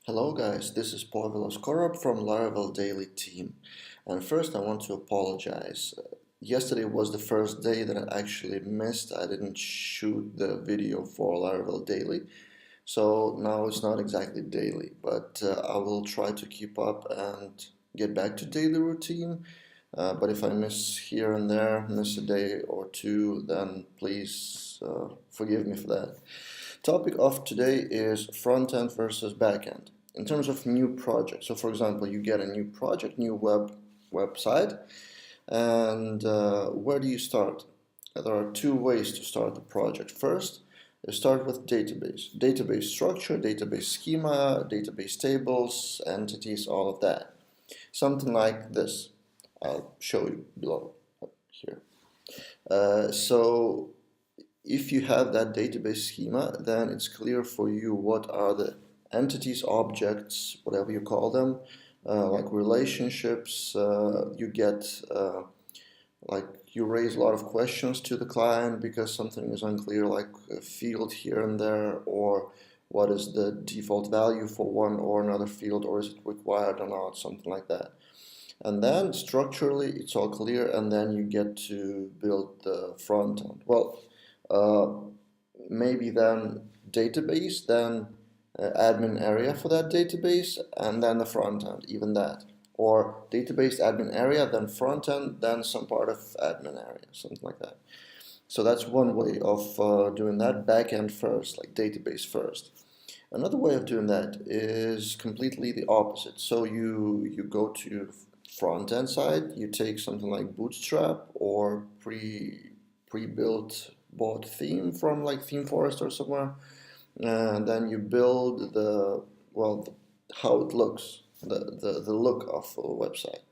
Hello guys, this is Pavel Oskorov from Laravel Daily team. And first I want to apologize. Yesterday was the first day that I actually missed. I didn't shoot the video for Laravel Daily. So now it's not exactly daily, but I will try to keep up and get back to daily routine. But if I miss here and there, miss a day or two, then please forgive me for that. Topic of today is front end versus back end in terms of new projects. So, for example, you get a new project, new website, and where do you start? There are two ways to start the project. First, you start with database structure, database schema, database tables, entities, all of that. Something like this. I'll show you below here. So if you have that database schema, then it's clear for you what are the entities, objects, whatever you call them, like relationships. You get like you raise a lot of questions to the client because something is unclear, like a field here and there, or what is the default value for one or another field, or is it required or not, something like that. And then structurally, it's all clear, and then you get to build the front end. Well, uh, maybe then database, then admin area for that database, and then the front end, even that. Or database admin area, then front end, then some part of admin area, something like that. So that's one way of doing that, back end first, like database first. Another way of doing that is completely the opposite. So you go to front end side, you take something like Bootstrap or pre-built bought theme from like Theme Forest or somewhere, and then you build how it looks, the look of a website.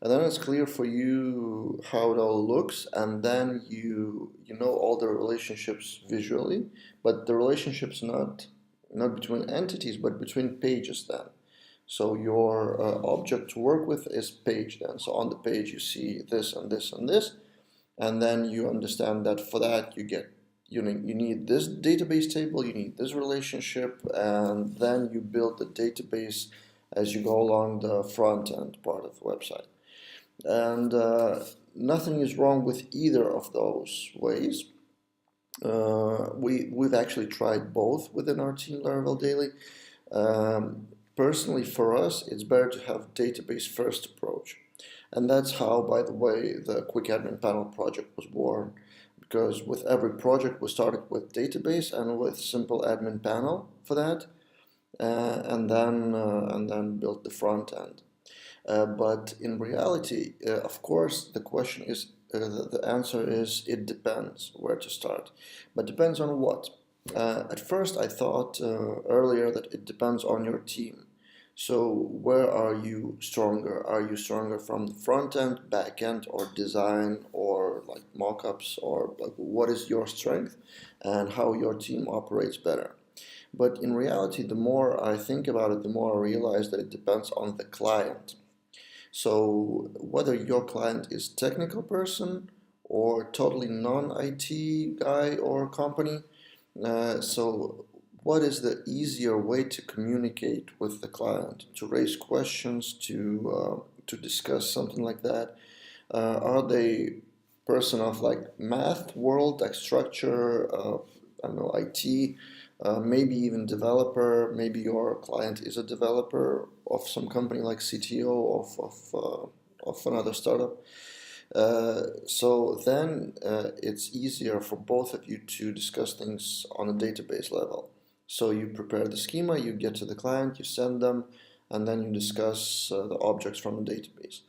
And then it's clear for you how it all looks, and then you know all the relationships visually, but the relationships not between entities, but between pages then. So your object to work with is page then. So on the page you see this and this and this, and then you understand that for that you need this database table, you need this relationship, and then you build the database as you go along the front end part of the website. And nothing is wrong with either of those ways. We've actually tried both within our team Laravel Daily. Personally, for us, it's better to have database first approach. And that's how, by the way, the Quick Admin Panel project was born. Because with every project, we started with database and with simple admin panel for that, and then built the front end. But in reality, of course, the question is, the answer is it depends where to start. But depends on what? At first, I thought earlier that it depends on your team. So where are you stronger? Are you stronger from the front end, back end, or design, or like mockups, or like what is your strength and how your team operates better? But in reality, the more I think about it, the more I realize that it depends on the client. So whether your client is technical person or totally non-IT guy or company, so what is the easier way to communicate with the client, to raise questions, to discuss something like that? Are they person of like math world, like structure, I don't know, IT, maybe even developer? Maybe your client is a developer of some company like CTO of another startup. So then it's easier for both of you to discuss things on a database level. So you prepare the schema, you get to the client, you send them, and then you discuss the objects from the database.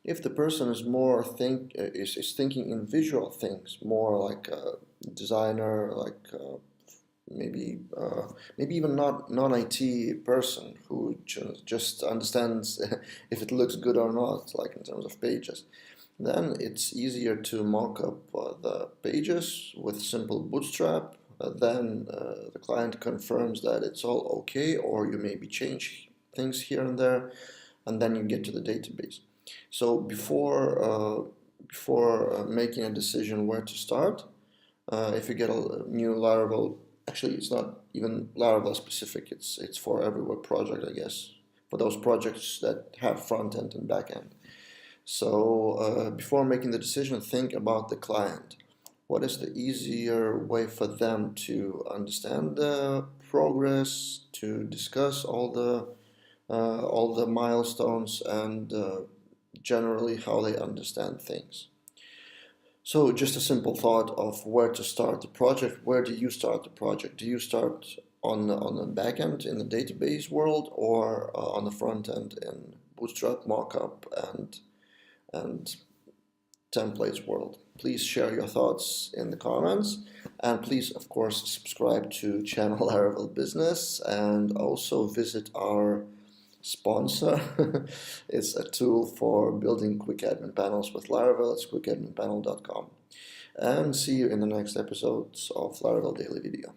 If the person is more is thinking in visual things, more like a designer, like maybe even not non-IT person who just understands if it looks good or not, like in terms of pages, then it's easier to mock up the pages with simple Bootstrap. Then the client confirms that it's all okay, or you maybe change things here and there, and then you get to the database. So before making a decision where to start, if you get a new Laravel actually it's not even Laravel specific. It's for every web project, I guess, for those projects that have front end and back end. So before making the decision, think about the client. What is the easier way for them to understand the progress, to discuss all the milestones, and generally how they understand things. So just a simple thought of where to start the project. Where do you start the project? Do you start on the back end in the database world, or on the front end in Bootstrap, Mockup, and templates world? Please share your thoughts in the comments, and please, of course, subscribe to channel Laravel Business, and also visit our sponsor. It's a tool for building quick admin panels with Laravel. It's quickadminpanel.com. And see you in the next episodes of Laravel Daily Video.